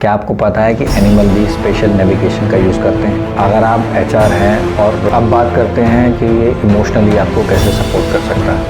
क्या आपको पता है कि एनिमल भी स्पेशल नेविगेशन का यूज़ करते हैं? अगर आप एचआर हैं और अब बात करते हैं कि ये इमोशनली आपको कैसे सपोर्ट कर सकता है।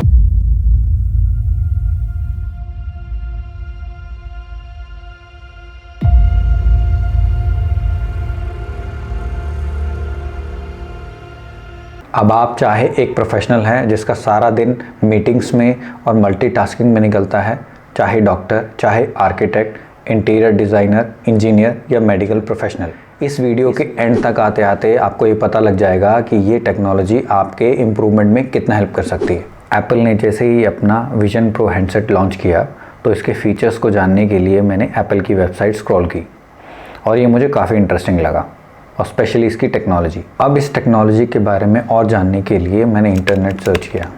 अब आप चाहे एक प्रोफेशनल हैं जिसका सारा दिन मीटिंग्स में और मल्टीटास्किंग में निकलता है, चाहे डॉक्टर, चाहे आर्किटेक्ट, इंटीरियर डिज़ाइनर, इंजीनियर या मेडिकल प्रोफेशनल, इस वीडियो के एंड तक आते आते आपको ये पता लग जाएगा कि ये टेक्नोलॉजी आपके इम्प्रूवमेंट में कितना हेल्प कर सकती है। एप्पल ने जैसे ही अपना विजन प्रो हैंडसेट लॉन्च किया तो इसके फीचर्स को जानने के लिए मैंने एप्पल की वेबसाइट स्क्रॉल की और ये मुझे काफ़ी इंटरेस्टिंग लगा, और स्पेशली इसकी टेक्नोलॉजी। अब इस टेक्नोलॉजी के बारे में और जानने के लिए मैंने इंटरनेट सर्च किया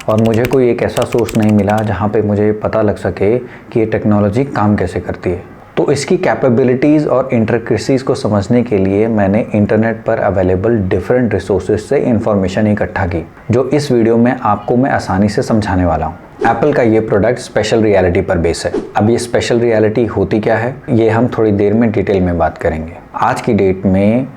और मुझे कोई एक ऐसा सोर्स नहीं मिला जहाँ पे मुझे पता लग सके कि ये टेक्नोलॉजी काम कैसे करती है। तो इसकी कैपेबिलिटीज़ और इंट्रिकेसीज़ को समझने के लिए मैंने इंटरनेट पर अवेलेबल डिफरेंट रिसोर्सेज से इंफॉर्मेशन इकट्ठा की, जो इस वीडियो में आपको मैं आसानी से समझाने वाला हूँ। एप्पल का ये प्रोडक्ट स्पेशल रियलिटी पर बेस है। अब ये स्पेशल रियलिटी होती क्या है, ये हम थोड़ी देर में डिटेल में बात करेंगे। आज की डेट में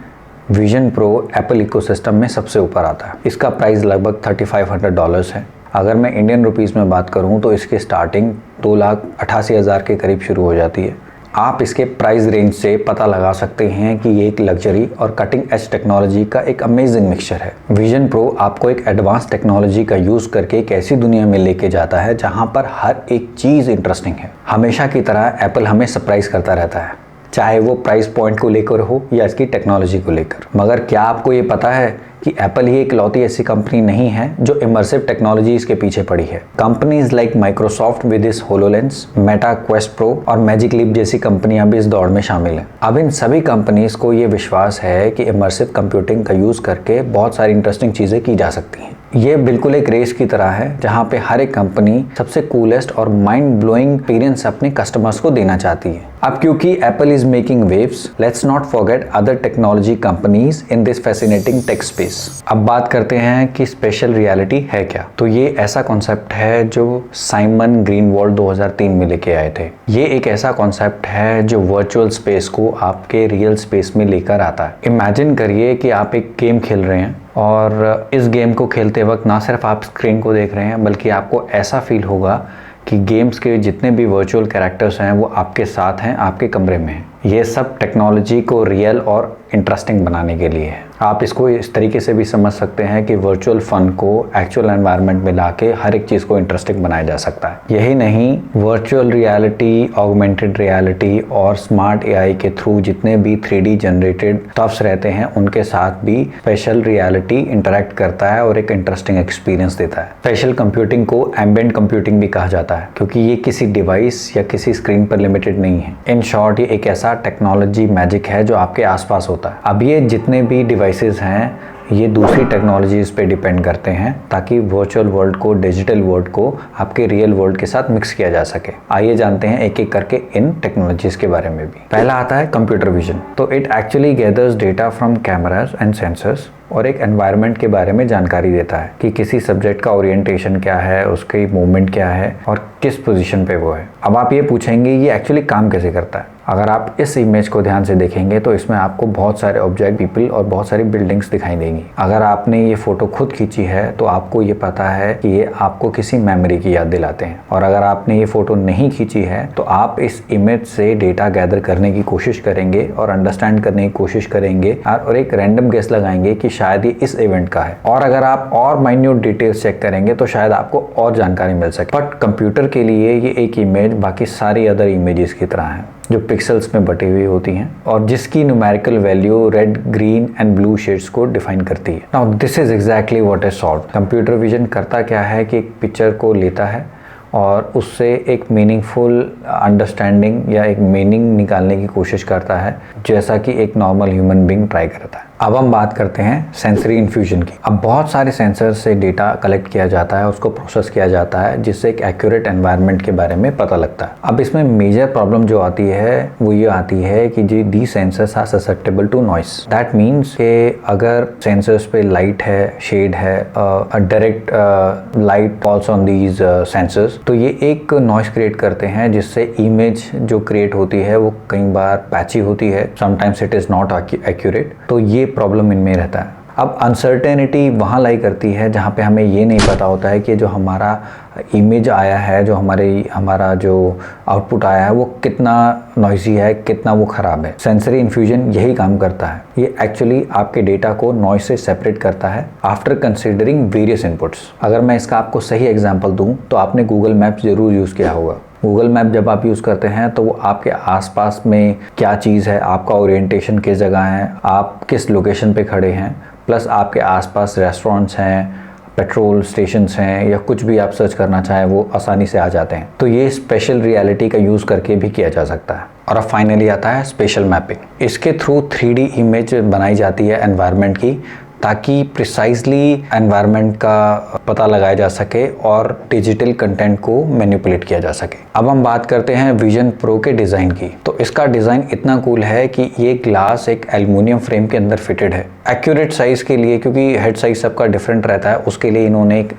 विजन प्रो एप्पल इकोसिस्टम में सबसे ऊपर आता है। इसका प्राइस लगभग $3500 है। अगर मैं इंडियन रुपीज़ में बात करूं तो इसकी स्टार्टिंग 2,88,000 के करीब शुरू हो जाती है। आप इसके प्राइस रेंज से पता लगा सकते हैं कि ये एक लग्जरी और कटिंग एज टेक्नोलॉजी का एक अमेजिंग मिक्सचर है। विजन प्रो आपको एक एडवांस टेक्नोलॉजी का यूज़ करके एक ऐसी दुनिया में लेके जाता है जहां पर हर एक चीज़ इंटरेस्टिंग है। हमेशा की तरह एप्पल हमें सरप्राइज करता रहता है, चाहे वो प्राइस पॉइंट को लेकर हो या इसकी टेक्नोलॉजी को लेकर। मगर क्या आपको ये पता है कि एप्पल ही इकलौती ऐसी कंपनी नहीं है जो इमर्सिव टेक्नोलॉजीज के पीछे पड़ी है। कंपनीज लाइक माइक्रोसॉफ्ट विद इस होलोलेंस, मेटा क्वेस्ट प्रो और मैजिक लीप जैसी कंपनियां भी इस दौड़ में शामिल हैं। अब इन सभी कंपनीज को ये विश्वास है कि इमर्सिव कंप्यूटिंग का यूज़ करके बहुत सारी इंटरेस्टिंग चीज़ें की जा सकती हैं। ये बिल्कुल एक रेस की तरह है जहाँ पे हर एक कंपनी सबसे कूलेस्ट और माइंड ब्लोइंग एक्सपीरियंस अपने कस्टमर्स को देना चाहती है। अब क्योंकि Apple is making waves, let's not forget other technology companies in this fascinating tech space. अब बात करते हैं कि स्पेशल रियलिटी है क्या। तो ये ऐसा कॉन्सेप्ट है जो साइमन ग्रीनवॉल्ड 2003 में लेके आए थे। ये एक ऐसा कॉन्सेप्ट है जो वर्चुअल स्पेस को आपके रियल स्पेस में लेकर आता है। इमेजिन करिए कि आप एक गेम खेल रहे हैं और इस गेम को खेलते वक्त ना सिर्फ आप स्क्रीन को देख रहे हैं, बल्कि आपको ऐसा फील होगा कि गेम्स के जितने भी वर्चुअल कैरेक्टर्स हैं वो आपके साथ हैं, आपके कमरे में हैं। ये सब टेक्नोलॉजी को रियल और इंटरेस्टिंग बनाने के लिए है। आप इसको इस तरीके से भी समझ सकते हैं कि वर्चुअल फन को एक्चुअल एनवायरनमेंट में लाके हर एक चीज़ को इंटरेस्टिंग बनाया जा सकता है। यही नहीं, वर्चुअल रियलिटी, ऑगमेंटेड रियलिटी और स्मार्ट एआई के थ्रू जितने भी 3D जनरेटेड स्टफ्स रहते हैं उनके साथ भी स्पेशल रियलिटी इंटरेक्ट करता है और एक इंटरेस्टिंग एक्सपीरियंस देता है। स्पेशल कंप्यूटिंग को एम्बिएंट कंप्यूटिंग भी कहा जाता है क्योंकि ये किसी डिवाइस या किसी स्क्रीन पर लिमिटेड नहीं है। इन शॉर्ट, ये एक ऐसा टेक्नोलॉजी मैजिक है जो आपके आसपास होता है। अब ये जितने भी डिवाइसेस हैं ये दूसरी टेक्नोलॉजीज पे डिपेंड करते हैं ताकि वर्चुअल वर्ल्ड को, डिजिटल वर्ल्ड को आपके रियल वर्ल्ड के साथ मिक्स किया जा सके। आइए जानते हैं एक एक करके इन टेक्नोलॉजीज के बारे में भी। पहला आता है कंप्यूटर विजन। तो it actually gathers data from cameras and sensors और एक एनवायरनमेंट के बारे में जानकारी देता है कि किसी सब्जेक्ट का ओरिएंटेशन क्या है, उसकी मूवमेंट क्या है और किस पोजीशन पे वो है। अब आप ये पूछेंगे ये एक्चुअली काम कैसे करता है। अगर आप इस इमेज को ध्यान से देखेंगे तो इसमें आपको बहुत सारे ऑब्जेक्ट, पीपल और बहुत सारी बिल्डिंग्स दिखाई देंगी। अगर आपने ये फोटो खुद खींची है तो आपको ये पता है कि ये आपको किसी मेमोरी की याद दिलाते हैं, और अगर आपने ये फोटो नहीं खींची है तो आप इस इमेज से डेटा गैदर करने की कोशिश करेंगे और अंडरस्टैंड करने की कोशिश करेंगे और एक रैंडम गेस लगाएंगे कि शायद ये इस इवेंट का है। और अगर आप और माइन्यूट डिटेल्स चेक करेंगे तो शायद आपको और जानकारी मिल सके। बट कंप्यूटर के लिए ये एक इमेज बाकी सारी अदर इमेजेस की तरह है जो पिक्सेल्स में बटी हुई होती हैं और जिसकी numerical value red, green and blue shades को डिफाइन करती है। Now this is exactly what is solved. Computer vision करता क्या है कि एक पिक्चर को लेता है और उससे एक मीनिंगफुल अंडरस्टैंडिंग या एक मीनिंग निकालने की कोशिश करता है, जैसा कि एक नॉर्मल ह्यूमन बीइंग ट्राई करता है। अब हम बात करते हैं सेंसरी इन्फ्यूजन की। अब बहुत सारे सेंसर से डेटा कलेक्ट किया जाता है, उसको प्रोसेस किया जाता है, जिससे एक एक्यूरेट एनवायरनमेंट के बारे में पता लगता है। अब इसमें मेजर प्रॉब्लम जो आती है वो ये आती है कि the sensors are susceptible to noise. That means कि अगर सेंसर्स पे लाइट है, शेड है, direct light falls on these sensors, तो ये एक नॉइस क्रिएट करते हैं, जिससे इमेज जो क्रिएट होती है वो कई बार पैची होती है, sometimes it is not accurate. तो ये प्रॉब्लम इनमें रहता है। अब अनसर्टेनिटी वहाँ लाई करती है जहाँ पे हमें ये नहीं पता होता है कि जो हमारा इमेज आया है, जो हमारा जो आउटपुट आया है वो कितना नॉइजी है, कितना वो ख़राब है। सेंसरी इन्फ्यूजन यही काम करता है। ये एक्चुअली आपके डेटा को नॉइज से सेपरेट करता है आफ्टर कंसिडरिंग वेरियस इनपुट्स। अगर मैं इसका आपको सही एग्जांपल दूं तो आपने गूगल मैप्स ज़रूर यूज़ किया होगा। गूगल मैप जब आप यूज़ करते हैं तो वो आपके आसपास में क्या चीज़ है, आपका ओरिएंटेशन किस जगह है, आप किस लोकेशन पे खड़े हैं, प्लस आपके आसपास रेस्टोरेंट्स हैं, पेट्रोल स्टेशंस हैं, या कुछ भी आप सर्च करना चाहें वो आसानी से आ जाते हैं। तो ये स्पेशल रियलिटी का यूज़ करके भी किया जा सकता है। और अब फाइनली आता है स्पेशल मैपिंग। इसके थ्रू 3D इमेज बनाई जाती है एनवायरनमेंट की, ताकि प्रिसाइजली एनवायरनमेंट का पता लगाया जा सके और डिजिटल कंटेंट को मैनिपुलेट किया जा सके। अब हम बात करते हैं विजन प्रो के डिज़ाइन की। तो इसका डिज़ाइन इतना कूल है कि ये ग्लास एक एल्युमिनियम फ्रेम के अंदर फिटेड है। एक्यूरेट साइज़ के लिए, क्योंकि हेड साइज सबका डिफरेंट रहता है, उसके लिए इन्होंने एक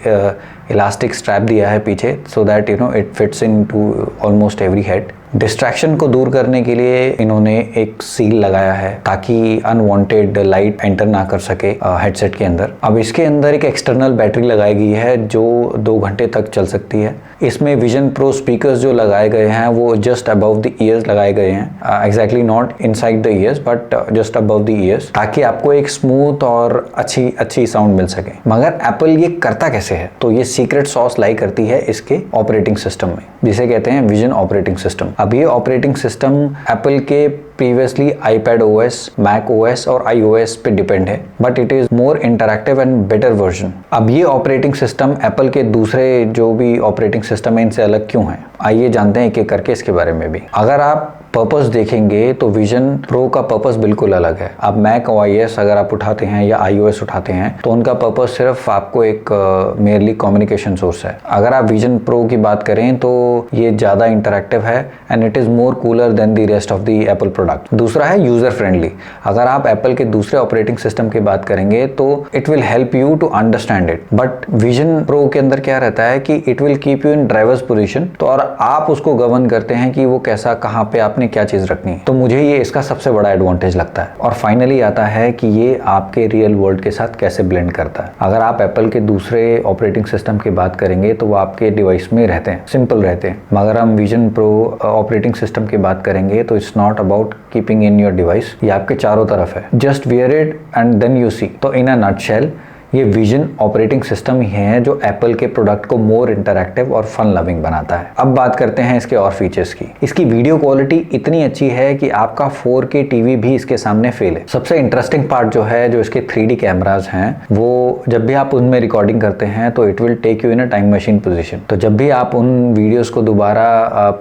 इलास्टिक स्ट्रैप दिया है पीछे, so that it fits in to almost every head. Distraction को दूर करने के लिए इन्होंने एक सील लगाया है ताकि अनवांटेड लाइट एंटर ना कर सके हेडसेट के अंदर। अब इसके अंदर एक एक्सटर्नल बैटरी लगाई गई है जो 2 घंटे तक चल सकती है। इसमें विजन प्रो स्पीकर्स जो लगाए गए हैं वो जस्ट अबव द ईयर्स लगाए गए हैं, exactly not inside the years but just above the years, ताकि आपको एक स्मूथ और अच्छी साउंड मिल सके। मगर एप्पल ये करता कैसे है? तो ये सीक्रेट सॉस लाई करती है इसके ऑपरेटिंग सिस्टम में, जिसे कहते हैं विजन ऑपरेटिंग सिस्टम। अब ये ऑपरेटिंग सिस्टम एप्पल के previously iPad OS, Mac OS और iOS पे डिपेंड है, but it is more interactive and better version. अब ये ऑपरेटिंग सिस्टम एप्पल के दूसरे जो भी ऑपरेटिंग सिस्टम है इनसे अलग क्यों है, आइए जानते हैं एक एक करके इसके बारे में भी। अगर आप पर्पस देखेंगे तो विजन प्रो का पर्पस बिल्कुल अलग है। आप मैक OS अगर आप उठाते हैं या iOS उठाते हैं तो उनका पर्पस सिर्फ आपको एक मेयरली कम्युनिकेशन सोर्स है। अगर आप विजन प्रो की बात करें तो ये ज़्यादा इंटरैक्टिव है and it is more cooler than the rest of the Apple product. दूसरा है यूज़र फ्रेंडली। अगर आप एप्पल के दूसरे ऑपरेटिंग सिस्टम की बात करेंगे तो it will help you to understand it, but vision pro के अंदर क्या रहता है कि it will keep you in driver's position, तो और आप उसको गवर्न करते हैं कि वो कैसा, कहाँ पे आपने क्या चीज़ रखनी है। तो मुझे ये इसका सबसे बड़ा एडवांटेज लगता है। और फाइनली आता है कि ये आपके रियल वर्ल्ड के साथ कैसे ब्लेंड करता है। अगर आप एप्पल के दूसरे ऑपरेटिंग सिस्टम की बात करेंगे तो वो आपके डिवाइस में रहते हैं, सिंपल रहते हैं, मगर हम विजन प्रो ऑपरेटिंग सिस्टम की बात करेंगे तो it's not about keeping in your device, ये आपके चारों तरफ है। Just wear it and then you see. तो इन अ नटशेल ये विजन ऑपरेटिंग सिस्टम ही है जो एप्पल के प्रोडक्ट को मोर इंटरैक्टिव और फन लविंग बनाता है। अब बात करते हैं इसके और फीचर्स की। इसकी वीडियो क्वालिटी इतनी अच्छी है कि आपका 4K टीवी भी इसके सामने फेल है। सबसे इंटरेस्टिंग पार्ट जो है, जो इसके 3D कैमराज हैं, वो जब भी आप उनमें रिकॉर्डिंग करते हैं तो it will take you in a time machine position. तो जब भी आप उन वीडियोस को दोबारा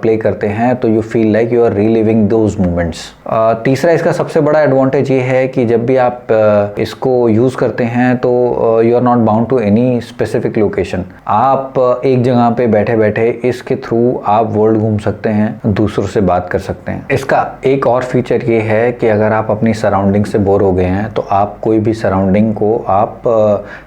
प्ले करते हैं तो you feel like you are reliving those moments. तीसरा इसका सबसे बड़ा एडवांटेज ये है कि जब भी आप इसको यूज़ करते हैं तो you are not bound to any specific location. आप एक जगह पे बैठे बैठे इसके थ्रू आप वर्ल्ड घूम सकते हैं, दूसरों से बात कर सकते हैं। इसका एक और फीचर ये है कि अगर आप अपनी सराउंडिंग से बोर हो गए हैं तो आप कोई भी सराउंडिंग को आप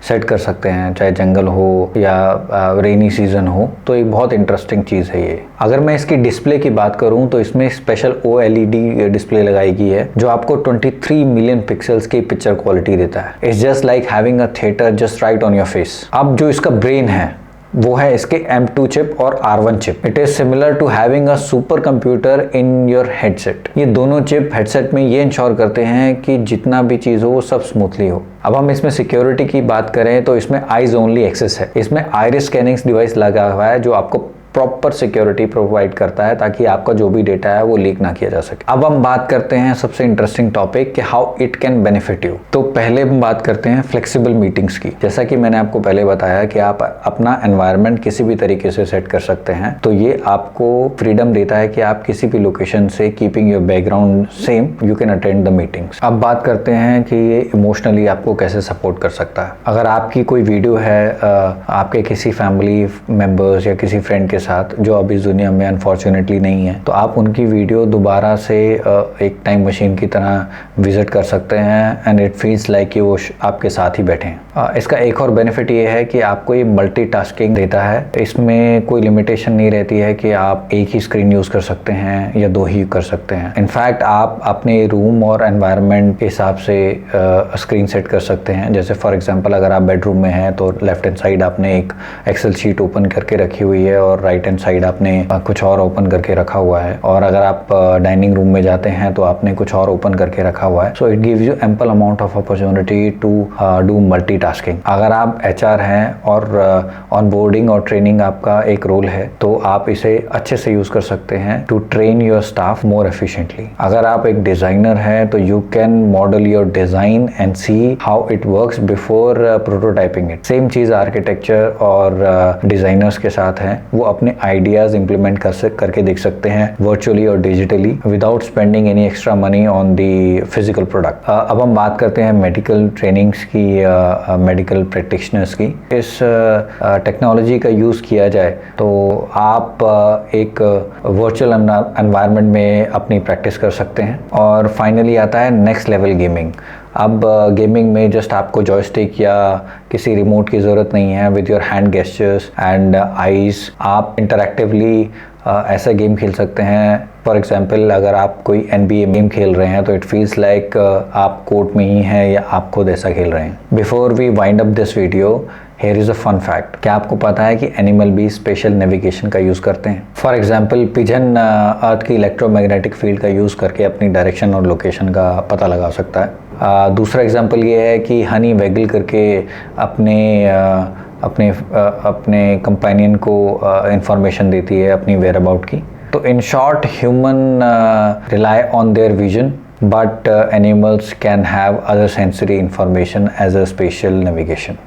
सेट कर सकते हैं, चाहे जंगल हो या रेनी सीजन हो। तो एक बहुत इंटरेस्टिंग चीज़ है ये। अगर मैं इसकी डिस्प्ले की बात करूं तो इसमें स्पेशल OLED डिस्प्ले लगाई गई है जो आपको 23 मिलियन पिक्सल्स की पिक्चर क्वालिटी देता है। It's just like having a theatre just right on your face. अब जो इसका ब्रेन है वो है इसके M2 चिप और R1 chip. It is similar to having a super computer in your headset. ये दोनों चिप हेडसेट में ये इंश्योर करते हैं कि जितना भी चीज़ हो वो सब स्मूथली हो। अब हम इसमें सिक्योरिटी की बात करें तो इसमें आईज ओनली एक्सेस है। इसमें आइरिस स्कैनिंग डिवाइस लगा हुआ है जो आपको प्रॉपर सिक्योरिटी प्रोवाइड करता है ताकि आपका जो भी डेटा है वो लीक ना किया जा सके। अब हम बात करते हैं सबसे इंटरेस्टिंग टॉपिक कि how it can benefit you. तो पहले हम बात करते हैं फ्लेक्सिबल मीटिंग्स की। जैसा कि मैंने आपको पहले बताया कि आप अपना एनवायरनमेंट किसी भी तरीके से सेट कर सकते हैं, तो ये आपको फ्रीडम देता है कि आप किसी भी लोकेशन से keeping your background same you can attend the meetings. अब बात करते हैं कि ये इमोशनली आपको कैसे सपोर्ट कर सकता है। अगर आपकी कोई वीडियो है आपके किसी फैमिली मेंबर्स या किसी फ्रेंड के साथ जो अभी इस दुनिया में अनफॉर्चुनेटली नहीं है, तो आप उनकी वीडियो दोबारा से एक टाइम मशीन की तरह विजिट कर सकते हैं एंड इट फील्स लाइक कि वो आपके साथ ही बैठे हैं। इसका एक और बेनिफिट ये है कि आपको ये मल्टीटास्किंग देता है। इसमें कोई लिमिटेशन नहीं रहती है कि आप एक ही स्क्रीन यूज़ कर सकते हैं या दो ही कर सकते हैं। इनफैक्ट आप अपने रूम और एनवायरनमेंट के हिसाब से स्क्रीन सेट कर सकते हैं। जैसे फॉर एग्जांपल अगर आप बेडरूम में हैं तो लेफ्ट हैंड साइड आपने एक एक्सेल शीट ओपन करके रखी हुई है और राइट हैंड साइड आपने कुछ और ओपन करके रखा हुआ है, और अगर आप डाइनिंग रूम में जाते हैं तो आपने कुछ और ओपन करके रखा हुआ है। So it gives you ample amount of opportunity to do multitasking. अगर आप HR हैं और ऑनबोर्डिंग और ट्रेनिंग आपका एक रोल है तो आप इसे अच्छे से यूज कर सकते हैं to train your staff more efficiently. अगर आप एक डिजाइनर हैं तो you can model your design and see how it works before prototyping it. Same चीज आर्किटेक्चर और डिजाइनर्स के साथ है, वो अपने आइडियाज इंप्लीमेंट करके देख सकते हैं वर्चुअली और digitally without spending any extra money on the physical product. अब हम बात करते हैं मेडिकल ट्रेनिंग्स की, मेडिकल प्रैक्टिशनर्स की। इस टेक्नोलॉजी का यूज़ किया जाए तो आप एक वर्चुअल एनवायरनमेंट में अपनी प्रैक्टिस कर सकते हैं। और फाइनली आता है नेक्स्ट लेवल गेमिंग। अब गेमिंग में जस्ट आपको जॉयस्टिक या किसी रिमोट की ज़रूरत नहीं है। With your hand gestures and eyes आप इंटरैक्टिवली ऐसा गेम खेल सकते हैं। फॉर एग्जाम्पल अगर आप कोई NBA गेम खेल रहे हैं तो इट फील्स लाइक आप कोर्ट में ही हैं या आप खुद ऐसा खेल रहे हैं। Before we wind up this video, here is a fun fact. क्या आपको पता है कि एनिमल भी स्पेशल नेविगेशन का यूज़ करते हैं? फॉर एग्जाम्पल पिजन अर्थ की इलेक्ट्रोमैग्नेटिक फील्ड का यूज़ करके अपनी डायरेक्शन और लोकेशन का पता लगा सकता है। दूसरा एग्जाम्पल ये है कि हनी वैगल करके अपने कंपेनियन को इंफॉर्मेशन देती है अपनी वेयर अबाउट की। तो in short human rely on their vision but animals can have other sensory information as a spatial navigation.